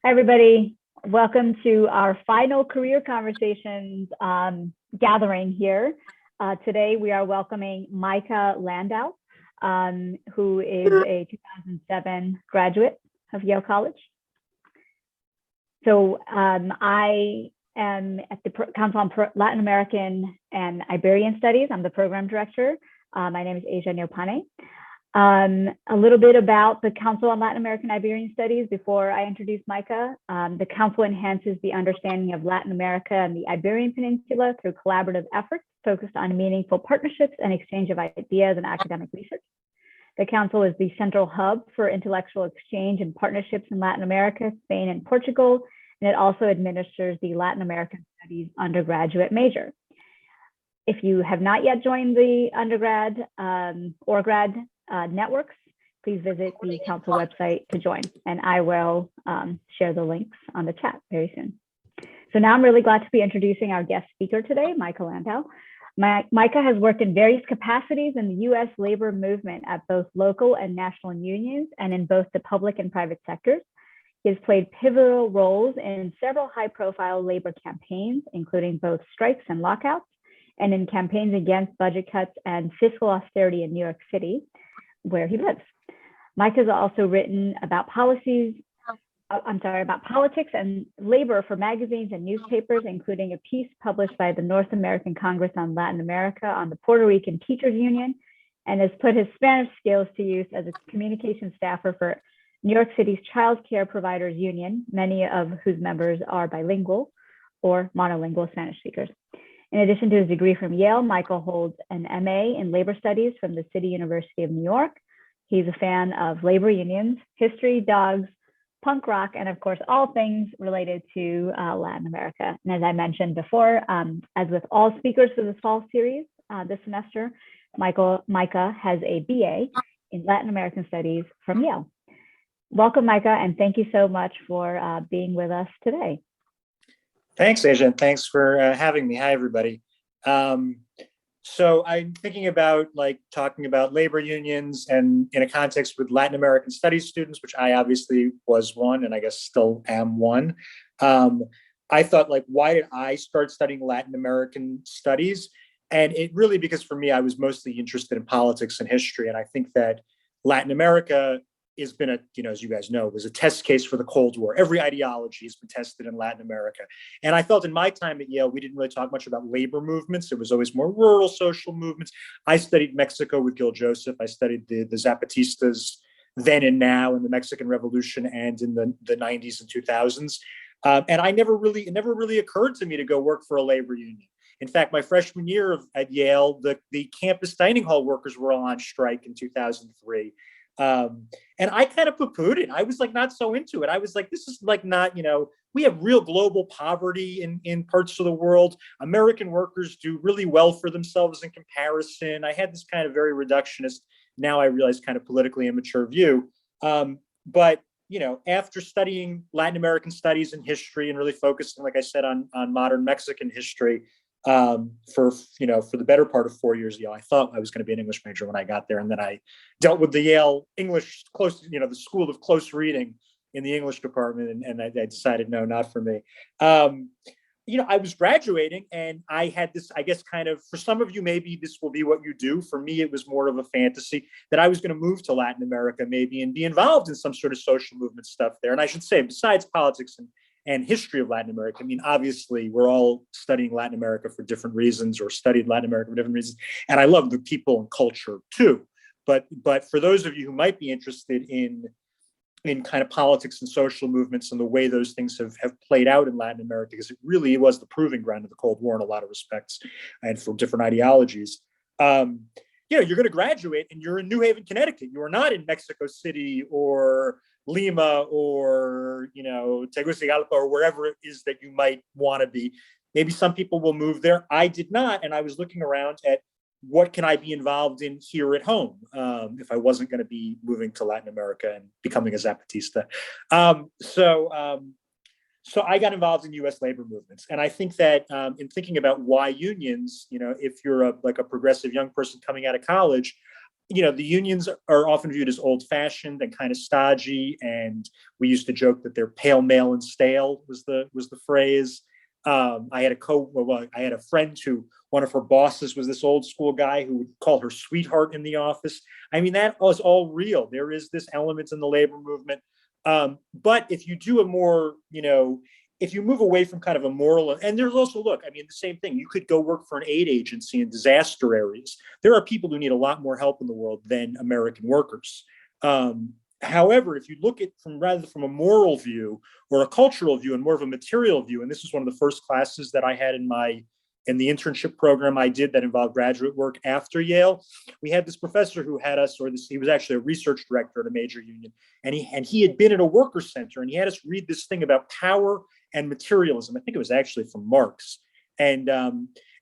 Hi, everybody. Welcome to our final career conversations gathering here. Today, we are welcoming Micah Landau, who is a 2007 graduate of Yale College. So I am at the Council on Latin American and Iberian Studies. I'm the program director. My name is Asia Neopane. A little bit about the Council on Latin American Iberian Studies before I introduce Micah. The Council enhances the understanding of Latin America and the Iberian Peninsula through collaborative efforts focused on meaningful partnerships and exchange of ideas and academic research. The Council is the central hub for intellectual exchange and partnerships in Latin America, Spain, and Portugal, and it also administers the Latin American Studies undergraduate major. If you have not yet joined the undergrad or grad networks, please visit the Council website to join, and I will share the links on the chat very soon. So now I'm really glad to be introducing our guest speaker today, Micah Landau. Micah has worked in various capacities in the U.S. labor movement at both local and national unions and in both the public and private sectors. He has played pivotal roles in several high-profile labor campaigns, including both strikes and lockouts, and in campaigns against budget cuts and fiscal austerity in New York City, where he lives. Mike has also written about about politics and labor for magazines and newspapers, including a piece published by the North American Congress on Latin America on the Puerto Rican Teachers Union, and has put his Spanish skills to use as a communication staffer for New York City's Child Care Providers Union, many of whose members are bilingual or monolingual Spanish speakers. In addition to his degree from Yale, Michael holds an MA in labor studies from the City University of New York. He's a fan of labor unions, history, dogs, punk rock, and of course, all things related to Latin America. And as I mentioned before, as with all speakers for this fall series this semester, Micah has a BA in Latin American Studies from Yale. Welcome, Micah, and thank you so much for being with us today. Thanks, Asia, and thanks for having me. Hi, everybody. So I'm thinking about talking about labor unions and in a context with Latin American Studies students, which I obviously was one, and I guess still am one. I thought, why did I start studying Latin American Studies? And it really, because for me, I was mostly interested in politics and history. And I think that Latin America has been as you guys know, was a test case for the Cold War. Every ideology has been tested in Latin America. And I felt in my time at Yale, we didn't really talk much about labor movements. It was always more rural social movements. I studied Mexico with Gil Joseph. I studied the Zapatistas then and now in the Mexican Revolution and in the 90s and 2000s. And it never really occurred to me to go work for a labor union. In fact, my freshman year at Yale, the campus dining hall workers were all on strike in 2003. And I kind of poo-pooed it. I was not so into it. I was this is not, we have real global poverty in parts of the world. American workers do really well for themselves in comparison. I had this kind of very reductionist, now I realize kind of politically immature view. But, after studying Latin American studies and history and really focusing, like I said, on modern Mexican history, for the better part of 4 years, I thought I was going to be an English major when I got there. And then I dealt with the Yale English the school of close reading in the English department. And I decided, no, not for me. I was graduating and I had this, I guess, kind of, for some of you, maybe this will be what you do. For me, it was more of a fantasy that I was going to move to Latin America maybe and be involved in some sort of social movement stuff there. And I should say, besides politics and history of Latin America. I mean, obviously, we're all studying Latin America for different reasons or studied Latin America for different reasons. And I love the people and culture too. But for those of you who might be interested in kind of politics and social movements and the way those things have played out in Latin America, because it really was the proving ground of the Cold War in a lot of respects and for different ideologies. You're going to graduate and you're in New Haven, Connecticut. You are not in Mexico City or Lima or, Tegucigalpa or wherever it is that you might want to be. Maybe some people will move there. I did not. And I was looking around at what can I be involved in here at home if I wasn't going to be moving to Latin America and becoming a Zapatista. So I got involved in U.S. labor movements. And I think that in thinking about why unions, if you're a progressive young person coming out of college, the unions are often viewed as old-fashioned and kind of stodgy, and we used to joke that they're pale, male, and stale was the phrase. I had a friend who one of her bosses was this old school guy who would call her sweetheart in the office. I mean, that was all real. There is this element in the labor movement. But if you do a more, if you move away from kind of a moral, and there's also, look, I mean, the same thing, you could go work for an aid agency in disaster areas. There are people who need a lot more help in the world than American workers. However, if you look at rather from a moral view or a cultural view and more of a material view, and this was one of the first classes that I had in the internship program I did that involved graduate work after Yale, we had this professor who had us, he was actually a research director at a major union, and he had been at a worker center, and he had us read this thing about power and materialism. I think it was actually from Marx, and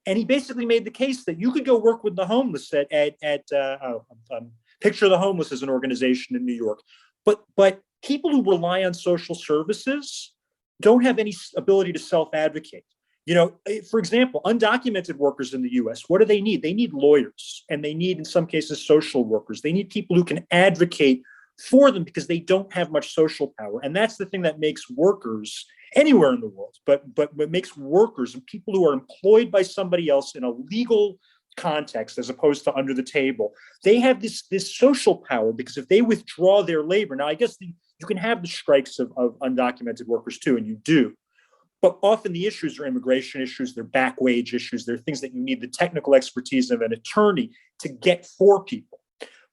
he basically made the case that you could go work with the homeless Picture the Homeless as an organization in New York, but people who rely on social services don't have any ability to self-advocate. For example, undocumented workers in the US, what do they need? They need lawyers, and they need, in some cases, social workers. They need people who can advocate for them because they don't have much social power. And that's the thing that makes workers anywhere in the world, but what makes workers and people who are employed by somebody else in a legal context as opposed to under the table, they have this social power, because if they withdraw their labor, now I guess you can have the strikes of undocumented workers too, and you do. But often the issues are immigration issues, they're back wage issues, they're things that you need the technical expertise of an attorney to get for people.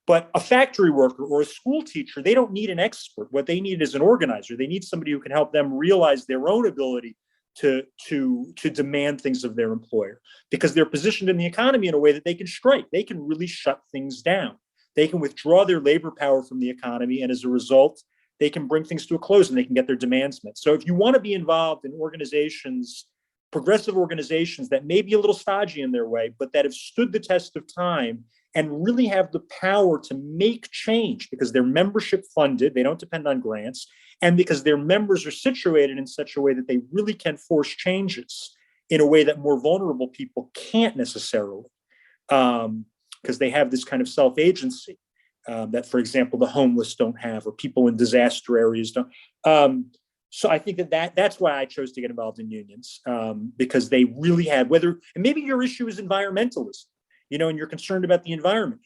But a factory worker or a school teacher, they don't need an expert. What they need is an organizer. They need somebody who can help them realize their own ability to demand things of their employer, because they're positioned in the economy in a way that they can strike. They can really shut things down. They can withdraw their labor power from the economy, and as a result, they can bring things to a close and they can get their demands met. So if you want to be involved in organizations, progressive organizations that may be a little stodgy in their way, but that have stood the test of time and really have the power to make change because they're membership funded, they don't depend on grants, and because their members are situated in such a way that they really can force changes in a way that more vulnerable people can't necessarily, because they have this kind of self-agency that, for example, the homeless don't have, or people in disaster areas don't. So I think that's why I chose to get involved in unions, because they really have, and maybe your issue is environmentalism, and you're concerned about the environment.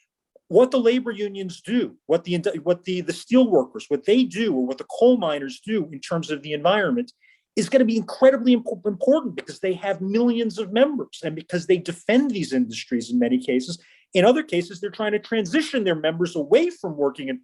What the labor unions do, what the steel workers, what they do, or what the coal miners do in terms of the environment is going to be incredibly important, because they have millions of members and because they defend these industries in many cases. In other cases, they're trying to transition their members away from working in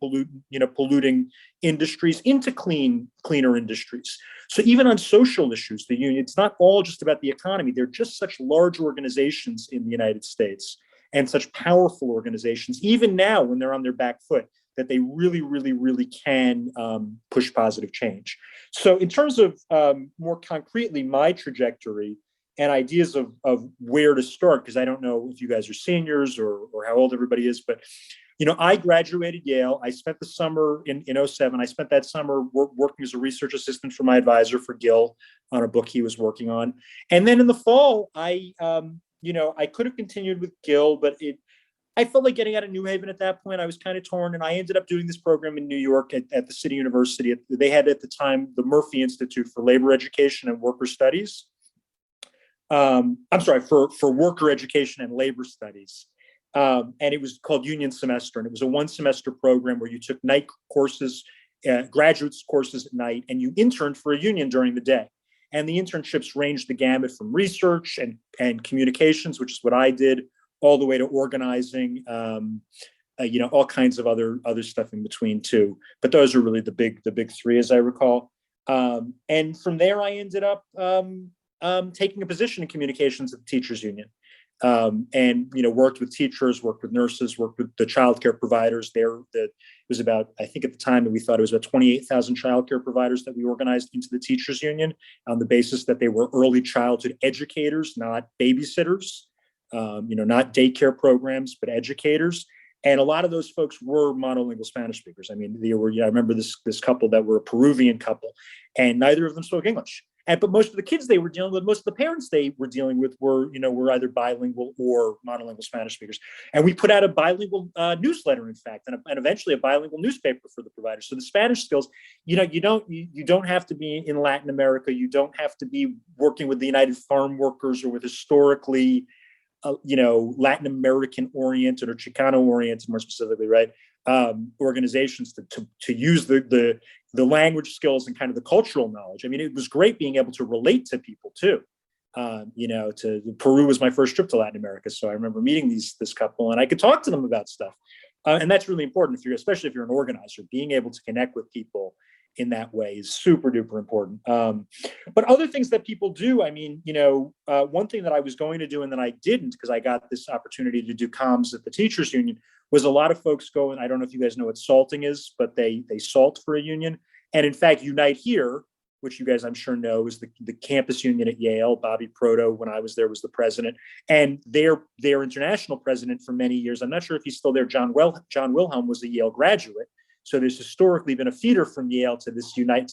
polluting industries into cleaner industries. So even on social issues, the union, it's not all just about the economy. They're just such large organizations in the United States and such powerful organizations, even now when they're on their back foot, that they really, really, really can push positive change. So in terms of more concretely, my trajectory and ideas of where to start, because I don't know if you guys are seniors or how old everybody is, but I graduated Yale. I spent the summer in 2007. I spent that summer working as a research assistant for my advisor, for Gil, on a book he was working on. And then in the fall, I could have continued with Gil, but I felt like getting out of New Haven at that point. I was kind of torn, and I ended up doing this program in New York at the City University. They had at the time the Murphy Institute for Labor Education and Worker Studies. For worker education and labor studies. And it was called Union Semester. And it was a 1-semester program where you took night courses, graduate courses at night, and you interned for a union during the day. And the internships ranged the gamut from research and communications, which is what I did, all the way to organizing, all kinds of other stuff in between too. But those are really the big three, as I recall. And from there, I ended up taking a position in communications at the teachers union, and worked with teachers, worked with nurses, worked with the childcare providers. It was about, I think at the time that we thought it was about 28,000 childcare providers that we organized into the teachers union on the basis that they were early childhood educators, not babysitters, not daycare programs, but educators. And a lot of those folks were monolingual Spanish speakers. I mean, I remember this couple that were a Peruvian couple, and neither of them spoke English. but most of the kids they were dealing with, most of the parents they were dealing with were, were either bilingual or monolingual Spanish speakers. And we put out a bilingual newsletter, in fact, and eventually a bilingual newspaper for the providers. So the Spanish skills, you don't have to be in Latin America. You don't have to be working with the United Farm Workers or with historically, Latin American oriented or Chicano oriented, more specifically, right? Organizations to use the language skills and kind of the cultural knowledge. I mean, it was great being able to relate to people too. To Peru was my first trip to Latin America, so I remember meeting this couple, and I could talk to them about stuff, and that's really important especially if you're an organizer. Being able to connect with people in that way is super duper important. But other things that people do, I mean, one thing that I was going to do and then I didn't because I got this opportunity to do comms at the teachers union was a lot of folks go, and I don't know if you guys know what salting is, but they salt for a union. And in fact, Unite Here, which you guys I'm sure know is the campus union at Yale. Bobby Proto, when I was there, was the president, and their international president for many years. I'm not sure if he's still there. John Wilhelm was a Yale graduate. So there's historically been a feeder from Yale to the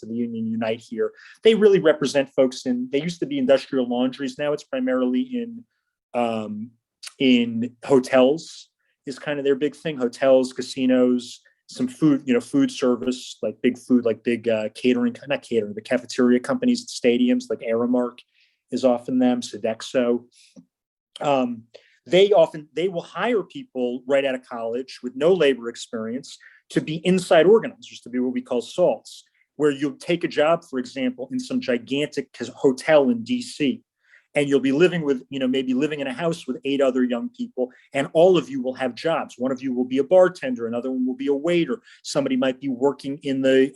union Unite Here. They really represent folks they used to be industrial laundries. Now it's primarily in hotels is kind of their big thing. Hotels, casinos, some food, food service, like big food, like big catering, not catering, the cafeteria companies at stadiums, like Aramark is often them, Sodexo. They will hire people right out of college with no labor experience to be inside organizers, to be what we call salts, where you'll take a job, for example, in some gigantic hotel in DC, and you'll be living with, maybe living in a house with 8 other young people, and all of you will have jobs. One of you will be a bartender, another one will be a waiter. Somebody might be working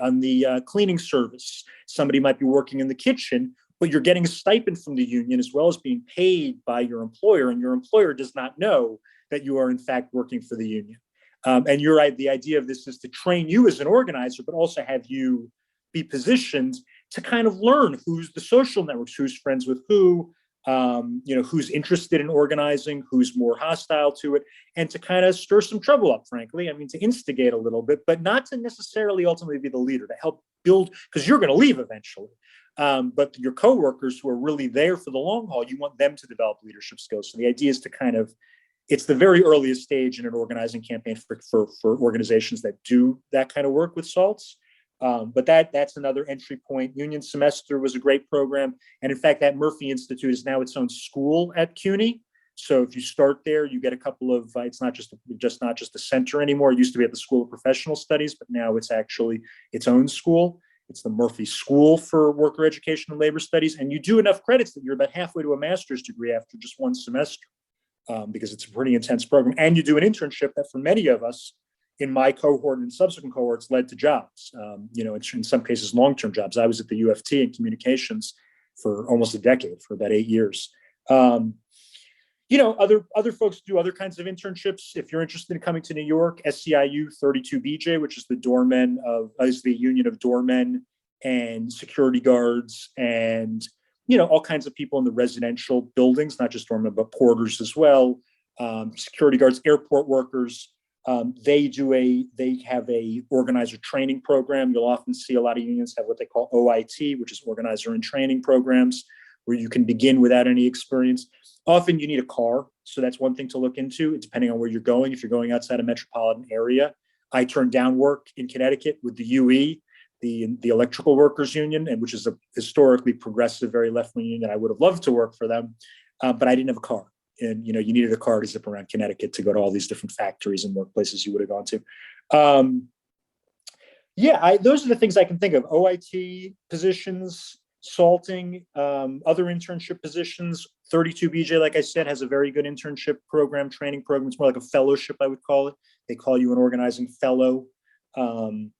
on the cleaning service. Somebody might be working in the kitchen, but you're getting a stipend from the union as well as being paid by your employer, and your employer does not know that you are in fact working for the union. And the idea of this is to train you as an organizer, but also have you be positioned to kind of learn who's the social networks, who's friends with who, who's interested in organizing, who's more hostile to it, and to kind of stir some trouble up, frankly. I mean, to instigate a little bit, but not to necessarily ultimately be the leader, to help build, because you're going to leave eventually. But your coworkers who are really there for the long haul, you want them to develop leadership skills. So the idea is to it's the very earliest stage in an organizing campaign for organizations that do that kind of work with salts. But that's another entry point. Union Semester was a great program. And in fact, that Murphy Institute is now its own school at CUNY. So if you start there, you get a couple of, it's not just a center anymore. It used to be at the School of Professional Studies, but now it's actually its own school. It's the Murphy School for Worker Education and Labor Studies. And you do enough credits that you're about halfway to a master's degree after just one semester. Because it's a pretty intense program. And you do an internship that for many of us in my cohort and subsequent cohorts led to jobs, in some cases, long-term jobs. I was at the U of T in communications for almost a decade, for about 8 years. Other folks do other kinds of internships. If you're interested in coming to New York, SCIU 32BJ, which is the union of doormen and security guards and all kinds of people in the residential buildings, not just doormen, but porters as well, security guards, airport workers. They have a organizer training program. You'll often see a lot of unions have what they call OIT, which is organizer and training programs, where you can begin without any experience. Often you need a car, so that's one thing to look into, depending on where you're going. If you're going outside a metropolitan area, I turned down work in Connecticut with the UE, the Electrical Workers Union, and which is a historically progressive, very left-wing union. I would have loved to work for them, but I didn't have a car. And, you needed a car to zip around Connecticut to go to all these different factories and workplaces you would have gone to. Those are the things I can think of. OIT positions, salting, other internship positions. 32BJ, like I said, has a very good internship program, training program. It's more like a fellowship, I would call it. They call you an organizing fellow. And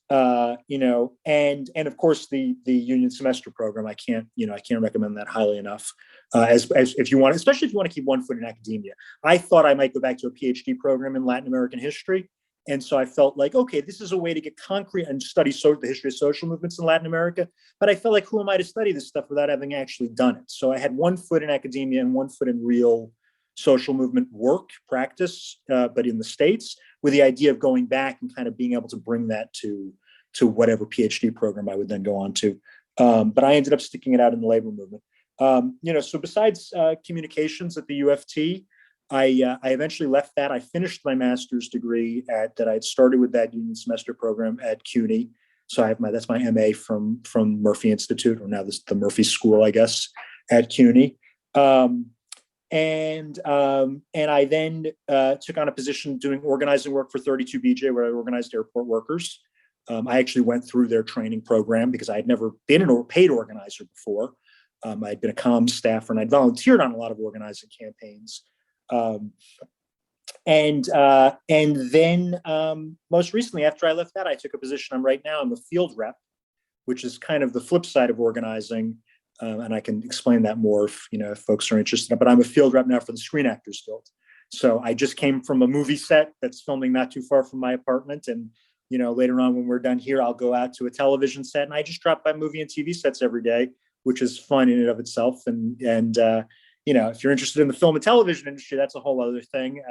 of course the union semester program, I can't recommend that highly enough. As if you want, especially if you want to keep one foot in academia. I thought I might go back to a PhD program in Latin American history. And so I felt like, okay, this is a way to get concrete and study the history of social movements in Latin America. But I felt like, who am I to study this stuff without having actually done it? So I had one foot in academia and one foot in real social movement work, practice, but in the States, with the idea of going back and kind of being able to bring that to whatever PhD program I would then go on to. But I ended up sticking it out in the labor movement. So besides communications at the U of T, I eventually left that. I finished my master's degree that I had started with that union semester program at CUNY. So that's my MA from Murphy Institute, or now the Murphy School, I guess, at CUNY. And I then took on a position doing organizing work for 32BJ, where I organized airport workers. I actually went through their training program because I had never been a paid organizer before. I'd been a comms staffer, and I'd volunteered on a lot of organizing campaigns. And then most recently, after I left that, I took a position I'm right now. I'm a field rep, which is kind of the flip side of organizing. And I can explain that more if folks are interested. But I'm a field rep now for the Screen Actors Guild. So I just came from a movie set that's filming not too far from my apartment. And, later on when we're done here, I'll go out to a television set, and I just drop by movie and TV sets every day, which is fun in and of itself. And if you're interested in the film and television industry, that's a whole other thing.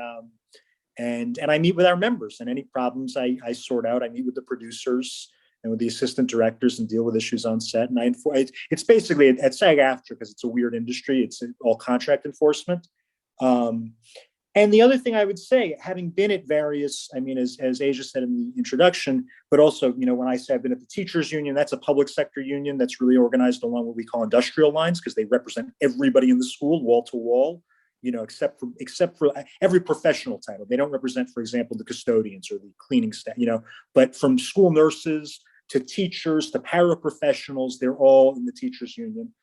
And I meet with our members, and any problems I sort out. I meet with the producers and with the assistant directors and deal with issues on set. And it's basically at SAG-AFTRA, because it's a weird industry. It's all contract enforcement. And the other thing I would say, having been at various, as Asia said in the introduction, but also, when I say I've been at the teachers union, that's a public sector union that's really organized along what we call industrial lines, because they represent everybody in the school, wall to wall, except for every professional title. They don't represent, for example, the custodians or the cleaning staff, but from school nurses to teachers to paraprofessionals, they're all in the teachers union.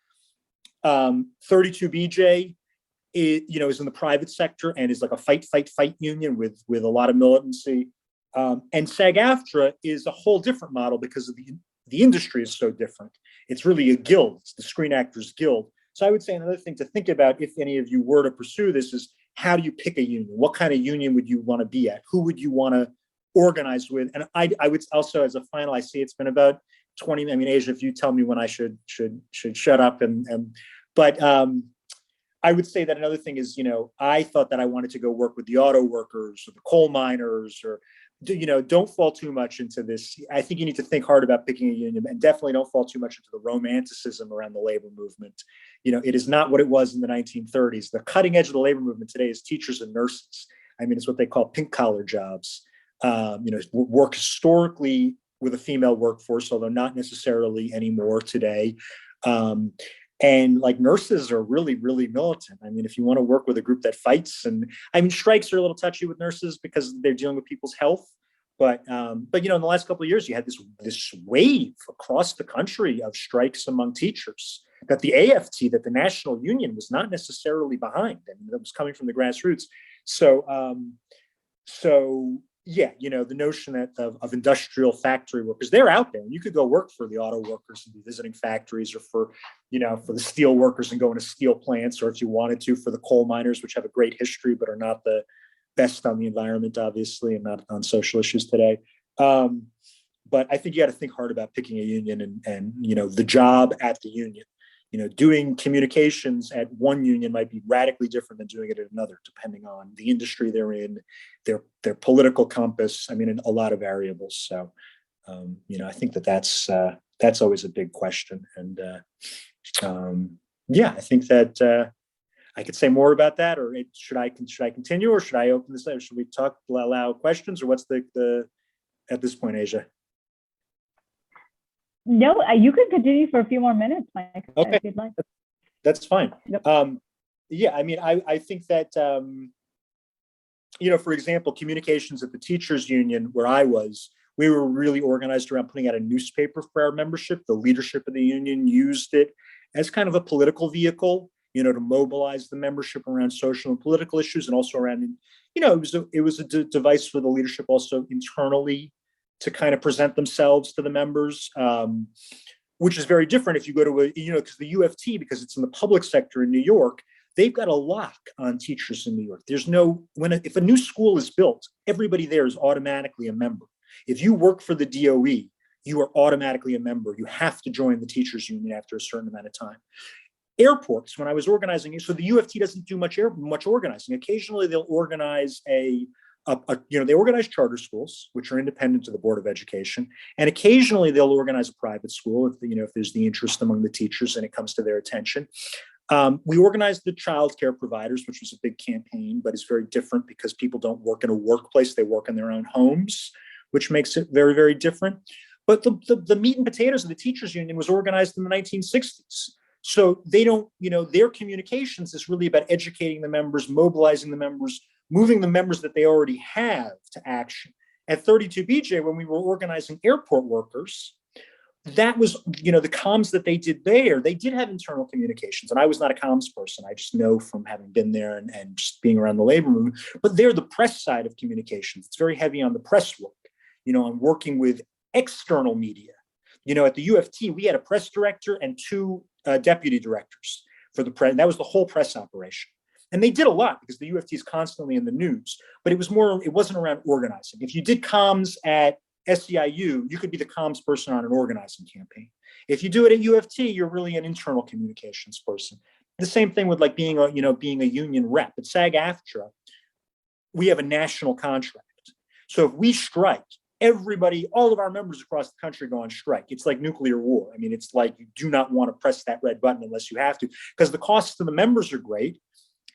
32BJ, is in the private sector and is like a fight union with a lot of militancy. And SAG-AFTRA is a whole different model because of the industry is so different. It's really a guild. It's the Screen Actors Guild. So I would say another thing to think about, if any of you were to pursue this, is how do you pick a union? What kind of union would you want to be at? Who would you want to organize with? And I would also, as a final, I see it's been about 20. Asia, if you tell me when I should shut up, but I would say that another thing is, I thought that I wanted to go work with the auto workers or the coal miners, or, don't fall too much into this. I think you need to think hard about picking a union, and definitely don't fall too much into the romanticism around the labor movement. It is not what it was in the 1930s. The cutting edge of the labor movement today is teachers and nurses. It's what they call pink collar jobs. Work historically with a female workforce, although not necessarily anymore today. And like nurses are really, really militant. If you want to work with a group that fights, and strikes are a little touchy with nurses because they're dealing with people's health. But in the last couple of years, you had this wave across the country of strikes among teachers that the AFT, that the national union, was not necessarily behind. That was coming from the grassroots. So yeah, the notion that of industrial factory workers, they're out there, and you could go work for the auto workers and be visiting factories, or for the steel workers and go into steel plants, or if you wanted to, for the coal miners, which have a great history but are not the best on the environment, obviously, and not on social issues today. But I think you got to think hard about picking a union and the job at the union. Doing communications at one union might be radically different than doing it at another, depending on the industry they're in, their political compass. And a lot of variables. So, I think that's always a big question. And I think that I could say more about that. Or should I continue, or should I open this up? Should we allow questions, or what's the at this point, Asia? No, you can continue for a few more minutes, Mike. Okay, if you'd like. That's fine. Yep. I think that for example, communications at the teachers union where I was, we were really organized around putting out a newspaper for our membership. The leadership of the union used it as kind of a political vehicle, to mobilize the membership around social and political issues, and also around, it was a device for the leadership also internally to kind of present themselves to the members, which is very different if you go to because the U of T, because it's in the public sector in New York, they've got a lock on teachers in New York. There's if a new school is built, everybody there is automatically a member. If you work for the DOE, you are automatically a member. You have to join the teachers union after a certain amount of time. Airports, when I was organizing, so the U of T doesn't do much organizing. Occasionally they'll organize a they organize charter schools, which are independent of the Board of Education, and occasionally they'll organize a private school if there's the interest among the teachers and it comes to their attention. We organized the child care providers, which was a big campaign, but it's very different because people don't work in a workplace; they work in their own homes, which makes it very, very different. But the meat and potatoes of the teachers union was organized in the 1960s. So they don't, their communications is really about educating the members, mobilizing the members, moving the members that they already have to action. At 32BJ, when we were organizing airport workers, that was, the comms that they did there, they did have internal communications. And I was not a comms person. I just know from having been there and just being around the labor movement, but they're the press side of communications. It's very heavy on the press work. I'm working with external media. At the UFT, we had a press director and two deputy directors for the press. That was the whole press operation. And they did a lot because the UFT is constantly in the news, but it wasn't around organizing. If you did comms at SEIU, you could be the comms person on an organizing campaign. If you do it at UFT, you're really an internal communications person. The same thing with like being a union rep. At SAG-AFTRA, we have a national contract. So if we strike, all of our members across the country go on strike. It's like nuclear war. I mean, it's like you do not want to press that red button unless you have to, because the costs to the members are great.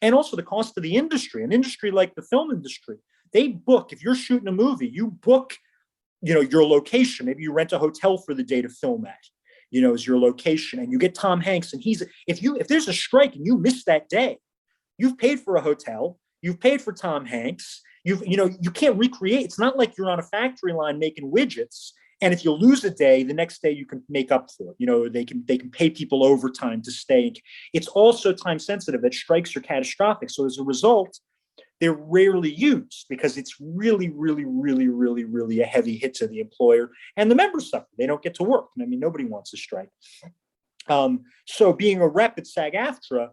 And also the cost to the industry, an industry like the film industry, they book, if you're shooting a movie, you book, your location. Maybe you rent a hotel for the day to film at, as your location, and you get Tom Hanks. And if there's a strike and you miss that day, you've paid for a hotel, you've paid for Tom Hanks, you can't recreate. It's not like you're on a factory line making widgets. And if you lose a day, the next day you can make up for it. They can pay people overtime to stay. It's also time sensitive that strikes are catastrophic. So as a result, they're rarely used because it's really, really, really, really, really a heavy hit to the employer, and the members suffer. They don't get to work. I mean, nobody wants to strike. So being a rep at SAG-AFTRA,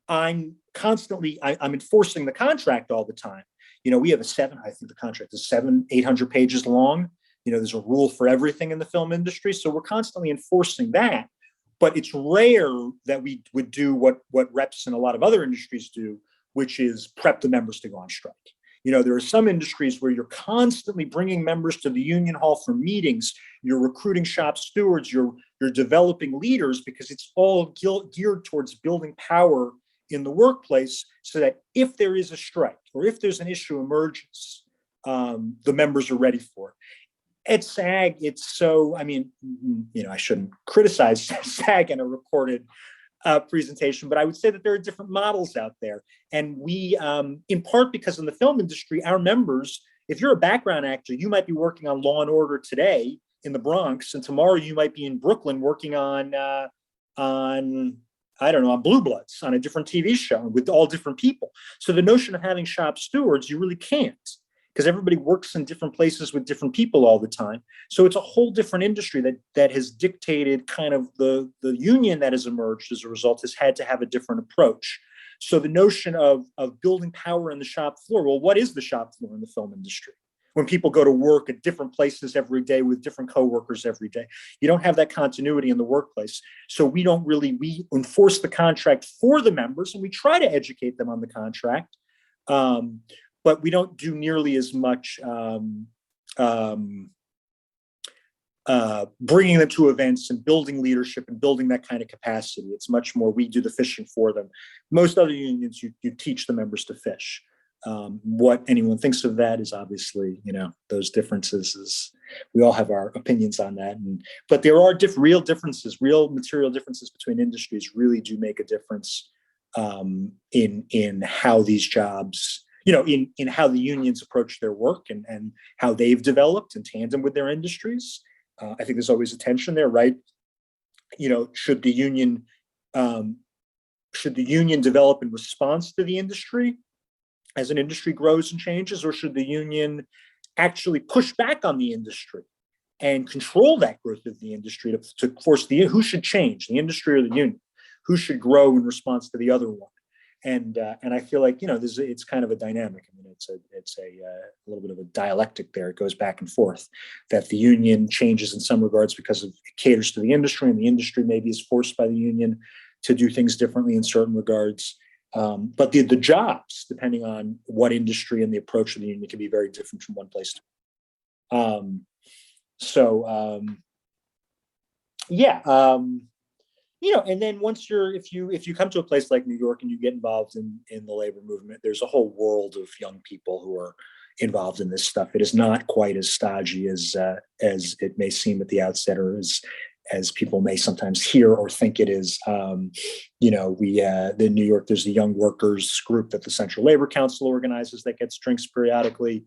I'm enforcing the contract all the time. We have I think the contract is 800 pages long. There's a rule for everything in the film industry. So we're constantly enforcing that, but it's rare that we would do what reps in a lot of other industries do, which is prep the members to go on strike. There are some industries where you're constantly bringing members to the union hall for meetings. You're recruiting shop stewards. You're developing leaders, because it's all geared towards building power in the workplace, so that if there is a strike or if there's an issue emerges, the members are ready for it. At SAG, it's so, I shouldn't criticize SAG in a recorded presentation, but I would say that there are different models out there. And we, in part because in the film industry, our members, if you're a background actor, you might be working on Law and Order today in the Bronx, and tomorrow you might be in Brooklyn working on Blue Bloods, on a different TV show with all different people. So the notion of having shop stewards, you really can't, because everybody works in different places with different people all the time. So it's a whole different industry that has dictated kind of the union that has emerged as a result has had to have a different approach. So the notion of building power in the shop floor, well, what is the shop floor in the film industry? When people go to work at different places every day with different coworkers every day, you don't have that continuity in the workplace. So we enforce the contract for the members, and we try to educate them on the contract. But we don't do nearly as much bringing them to events and building leadership and building that kind of capacity. It's much more, we do the fishing for them. Most other unions, you teach the members to fish. What anyone thinks of that is obviously, those differences we all have our opinions on that. But there are real differences, real material differences between industries really do make a difference in how these jobs, in how the unions approach their work and how they've developed in tandem with their industries. I think there's always a tension there, right? Should the union develop in response to the industry as an industry grows and changes, or should the union actually push back on the industry and control that growth of the industry to force who should change, the industry or the union? Who should grow in response to the other one? And I feel like it's kind of a dynamic. It's a little bit of a dialectic there. It goes back and forth. That the union changes in some regards because it caters to the industry, and the industry maybe is forced by the union to do things differently in certain regards. But the jobs, depending on what industry and the approach of the union, can be very different from one place to yeah. And then once if you come to a place like New York and you get involved in the labor movement, there's a whole world of young people who are involved in this stuff. It is not quite as stodgy as it may seem at the outset, or as people may sometimes hear or think it is. In New York, there's the Young Workers group that the Central Labor Council organizes that gets drinks periodically.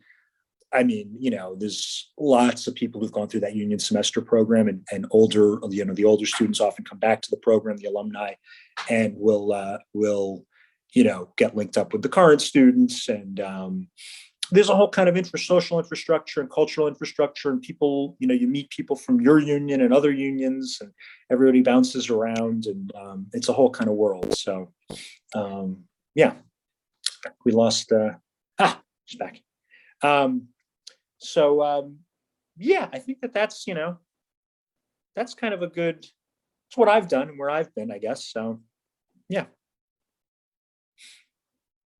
I mean, there's lots of people who've gone through that union semester program, and older, the older students often come back to the program, the alumni, and will get linked up with the current students. And there's a whole kind of social infrastructure and cultural infrastructure, and people, you meet people from your union and other unions, and everybody bounces around, and it's a whole kind of world. So, yeah, we lost. She's back. Yeah, I think that's that's kind of it's what I've done and where I've been, I guess. So, yeah.